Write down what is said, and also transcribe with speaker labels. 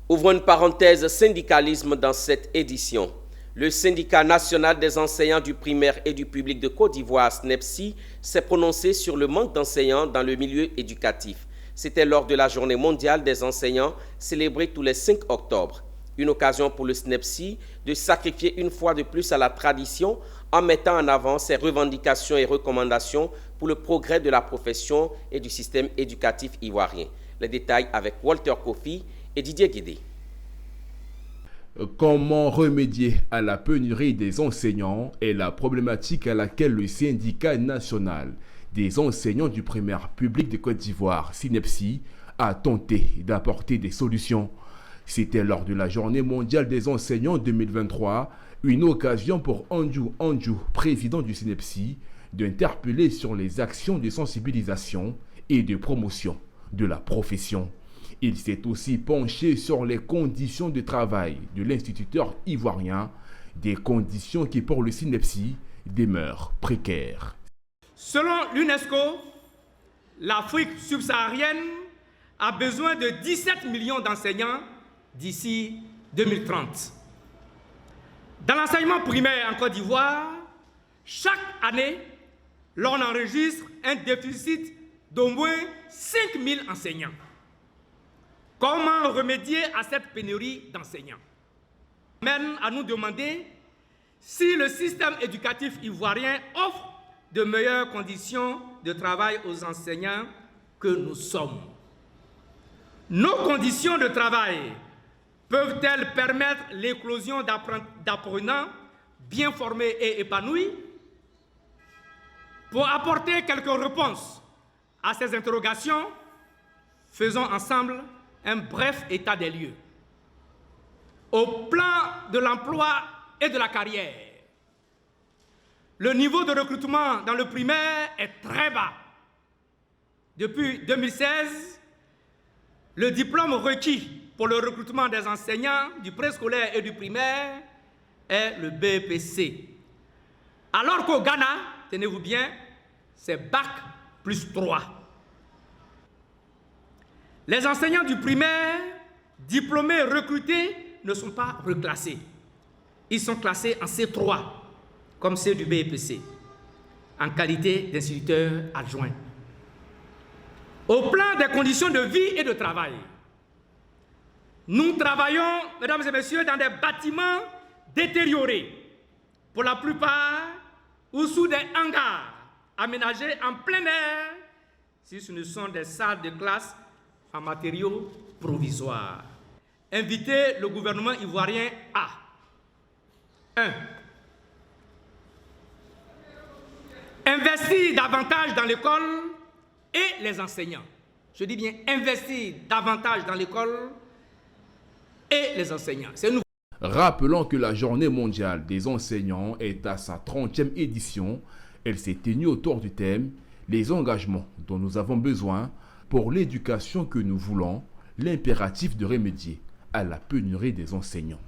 Speaker 1: Ouvrons une parenthèse syndicalisme dans cette édition. Le syndicat national des enseignants du primaire et du public de Côte d'Ivoire, SNEPSI, s'est prononcé sur le manque d'enseignants dans le milieu éducatif. C'était lors de la journée mondiale des enseignants célébrée tous les 5 octobre. Une occasion pour le SNEPSI de sacrifier une fois de plus à la tradition en mettant en avant ses revendications et recommandations pour le progrès de la profession et du système éducatif ivoirien. Les détails avec Walter Kofi et Didier Guédé.
Speaker 2: Comment remédier à la pénurie des enseignants est la problématique à laquelle le syndicat national des enseignants du primaire public de Côte d'Ivoire, SNEPSI, a tenté d'apporter des solutions. C'était lors de la Journée mondiale des enseignants 2023, une occasion pour Andjou Andjou, président du SNEPSI, d'interpeller sur les actions de sensibilisation et de promotion de la profession. Il s'est aussi penché sur les conditions de travail de l'instituteur ivoirien, des conditions qui pour le SNEPSI demeurent précaires.
Speaker 3: Selon l'UNESCO, l'Afrique subsaharienne a besoin de 17 millions d'enseignants d'ici 2030. Dans l'enseignement primaire en Côte d'Ivoire, chaque année, l'on enregistre un déficit d'au moins 5 000 enseignants. Comment remédier à cette pénurie d'enseignants? Mène à nous demander si le système éducatif ivoirien offre de meilleures conditions de travail aux enseignants que nous sommes. Nos conditions de travail peuvent-elles permettre l'éclosion d'apprenants bien formés et épanouis? Pour apporter quelques réponses à ces interrogations, faisons ensemble un bref état des lieux. Au plan de l'emploi et de la carrière, le niveau de recrutement dans le primaire est très bas. Depuis 2016, le diplôme requis pour le recrutement des enseignants du préscolaire et du primaire est le BEPC. Alors qu'au Ghana, tenez-vous bien, c'est Bac plus 3. Les enseignants du primaire, diplômés recrutés, ne sont pas reclassés. Ils sont classés en C3, comme ceux du BEPC, en qualité d'instituteurs adjoints. Au plan des conditions de vie et de travail, nous travaillons, mesdames et messieurs, dans des bâtiments détériorés, pour la plupart, ou sous des hangars aménagés en plein air, si ce ne sont des salles de classe en matériaux provisoires. Inviter le gouvernement ivoirien à 1. Investir davantage dans l'école et les enseignants. Je dis bien investir davantage dans l'école et les enseignants. C'est nouveau.
Speaker 2: Rappelons que la Journée mondiale des enseignants est à sa 30e édition. Elle s'est tenue autour du thème « Les engagements dont nous avons besoin pour l'éducation que nous voulons, l'impératif de remédier à la pénurie des enseignants ».